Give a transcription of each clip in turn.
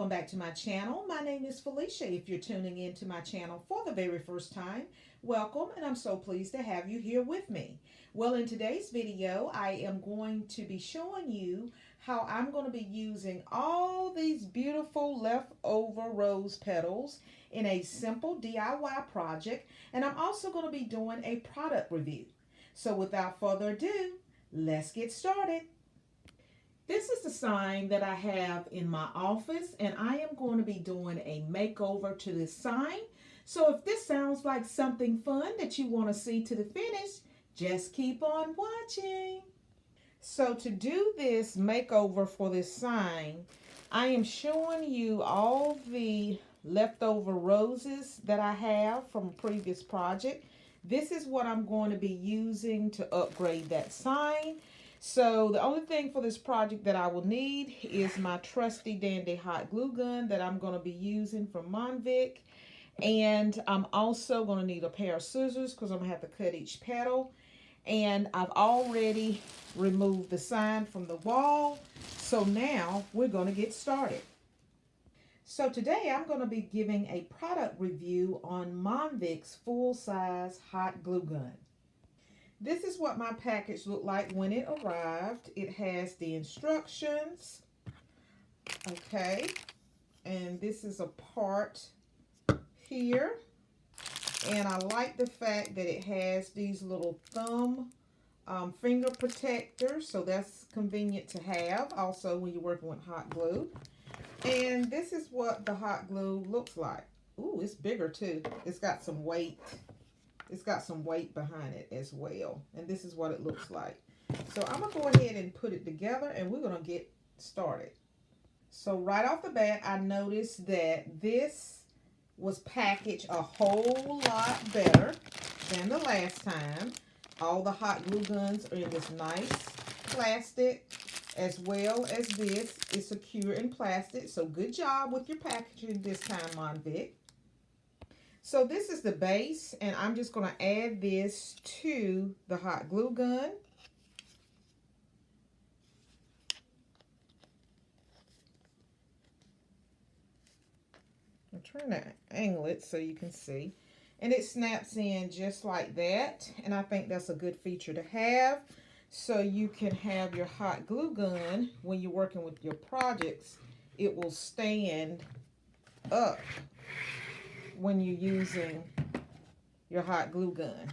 welcome back to my channel. My name is Felicia. If you're tuning into my channel for the very first time, welcome, and I'm so pleased to have you here with me. Well, in today's video, I am going to be showing you how I'm going to be using all these beautiful leftover rose petals in a simple DIY project, and I'm also going to be doing a product review. So without further ado, let's get started. This is the sign that I have in my office, and I am going to be doing a makeover to this sign. So if this sounds like something fun that you want to see to the finish, just keep on watching. So to do this makeover for this sign, I am showing you all the leftover roses that I have from a previous project. This is what I'm going to be using to upgrade that sign. So the only thing for this project that I will need is my trusty dandy hot glue gun that I'm going to be using from Monvict. And I'm also going to need a pair of scissors because I'm going to have to cut each petal. And I've already removed the sign from the wall. So now we're going to get started. So today I'm going to be giving a product review on Monvict's full-size hot glue gun. This is what my package looked like when it arrived. It has the instructions, okay, and this is a part here, and I like the fact that it has these little thumb finger protectors, so that's convenient to have also when you're working with hot glue. And this is what the hot glue looks like. Ooh, it's bigger too. It's got some weight. It's got some weight behind it as well. And this is what it looks like. So I'm going to go ahead and put it together and we're going to get started. So right off the bat, I noticed that this was packaged a whole lot better than the last time. All the hot glue guns are in this nice plastic, as well as this is secure in plastic. So good job with your packaging this time, Monvict. So this is the base, and I'm just going to add this to the hot glue gun. I'm trying to angle it so you can see. And it snaps in just like that, and I think that's a good feature to have. So you can have your hot glue gun when you're working with your projects. It will stand up when you're using your hot glue gun.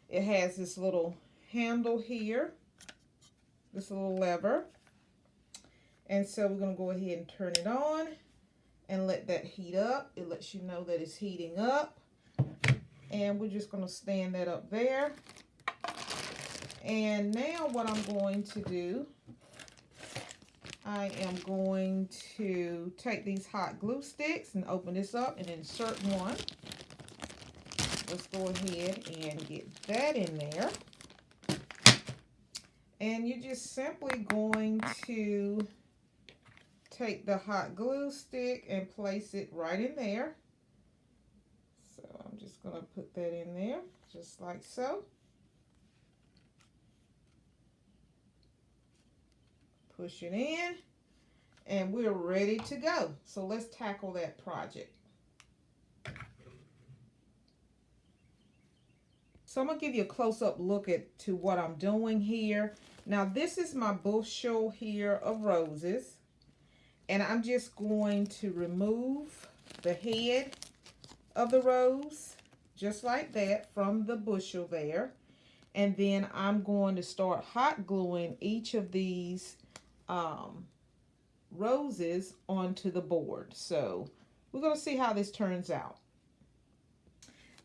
It has this little handle here, this little lever. And so we're going to go ahead and turn it on and let that heat up. It lets you know that it's heating up. And we're just going to stand that up there. And now what I'm going to do, I am going to take these hot glue sticks and open this up and insert one. Let's go ahead and get that in there. And you're just simply going to take the hot glue stick and place it right in there. So I'm just going to put that in there, just like so. Push it in, and we're ready to go. So let's tackle that project. So I'm going to give you a close-up look to what I'm doing here. Now this is my bushel here of roses, and I'm just going to remove the head of the rose, just like that, from the bushel there. And then I'm going to start hot gluing each of these roses onto the board. So we're going to see how this turns out.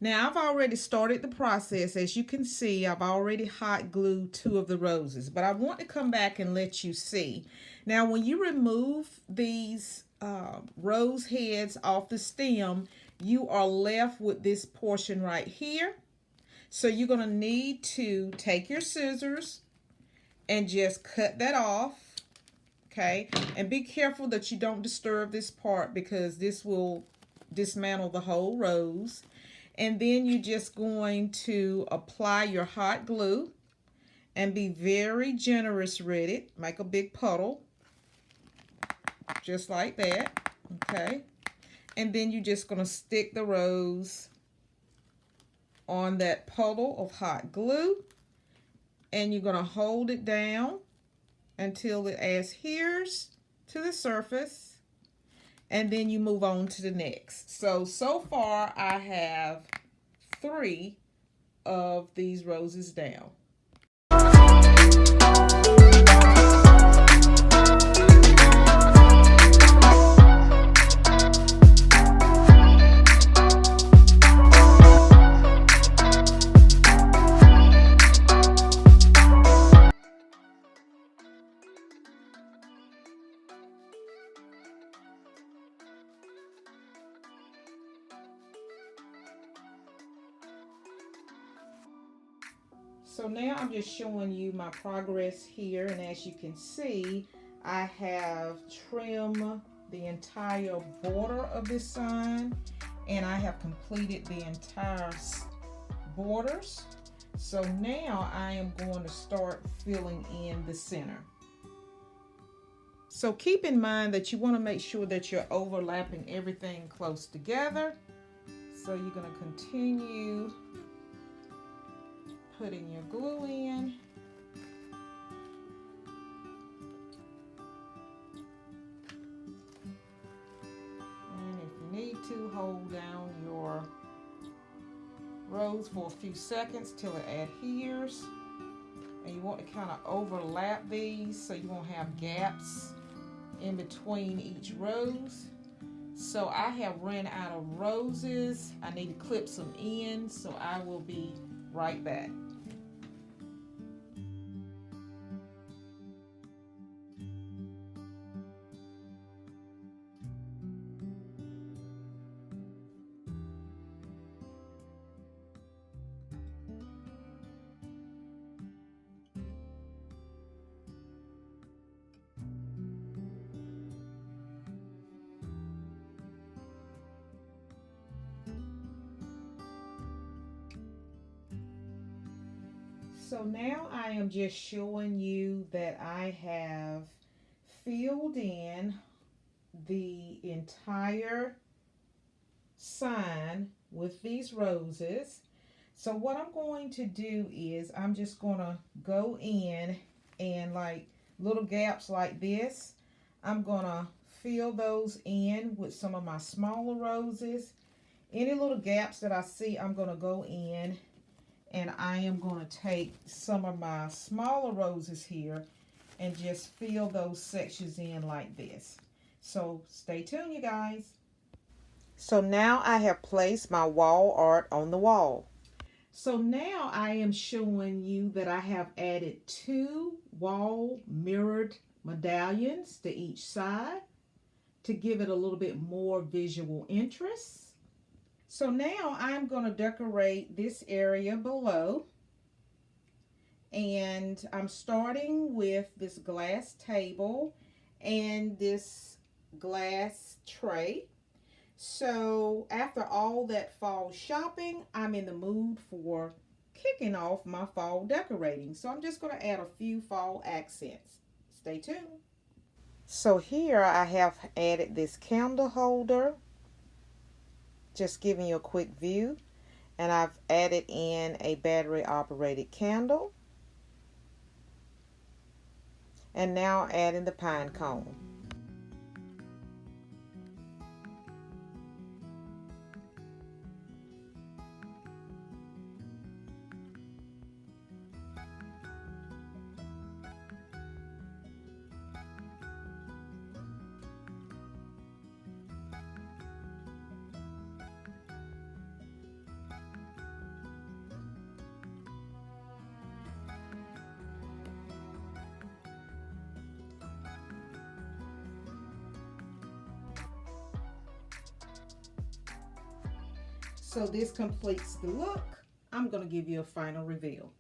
Now I've already started the process. As you can see, I've already hot glued 2 of the roses, but I want to come back and let you see. Now when you remove these rose heads off the stem, you are left with this portion right here. So you're going to need to take your scissors and just cut that off. Okay, and be careful that you don't disturb this part because this will dismantle the whole rose. And then you're just going to apply your hot glue and be very generous with it. Make a big puddle, just like that. Okay. And then you're just going to stick the rose on that puddle of hot glue. And you're going to hold it down until it adheres to the surface. And then you move on to the next. So far I have 3 of these roses down. So now I'm just showing you my progress here, and as you can see, I have trimmed the entire border of this sign, and I have completed the entire borders. So now I am going to start filling in the center. So keep in mind that you want to make sure that you're overlapping everything close together. So you're going to continue putting your glue in. And if you need to, hold down your rose for a few seconds till it adheres. And you want to kind of overlap these so you won't have gaps in between each rose. So I have run out of roses. I need to clip some in, so I will be right back. So now I am just showing you that I have filled in the entire sign with these roses. So what I'm going to do is I'm just going to go in and like little gaps like this, I'm going to fill those in with some of my smaller roses. Any little gaps that I see, I'm going to go in. And I am going to take some of my smaller roses here and just fill those sections in like this. So stay tuned, you guys. So now I have placed my wall art on the wall. So now I am showing you that I have added 2 wall mirrored medallions to each side to give it a little bit more visual interest. So now I'm going to decorate this area below, and I'm starting with this glass table and this glass tray. So after all that fall shopping, I'm in the mood for kicking off my fall decorating. So I'm just going to add a few fall accents. Stay tuned. So here I have added this candle holder. Just giving you a quick view, and I've added in a battery operated candle, and now adding the pine cone. So this completes the look. I'm going to give you a final reveal.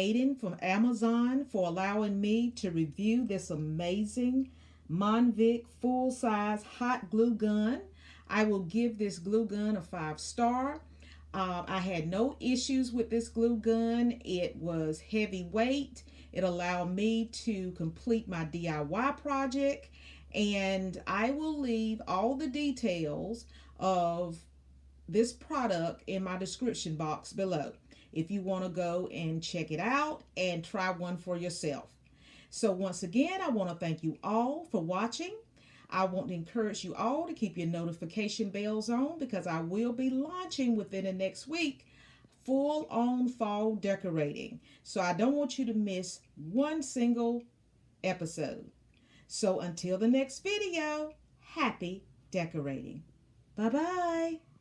Aiden from Amazon for allowing me to review this amazing Monvict full-size hot glue gun. I will give this glue gun a 5-star. I had no issues with this glue gun. It was heavyweight. It allowed me to complete my DIY project, and I will leave all the details of this product in my description box below if you want to go and check it out and try one for yourself. So once again, I want to thank you all for watching. I want to encourage you all to keep your notification bells on, because I will be launching within the next week full-on fall decorating. So I don't want you to miss one single episode. So until the next video, happy decorating. Bye-bye.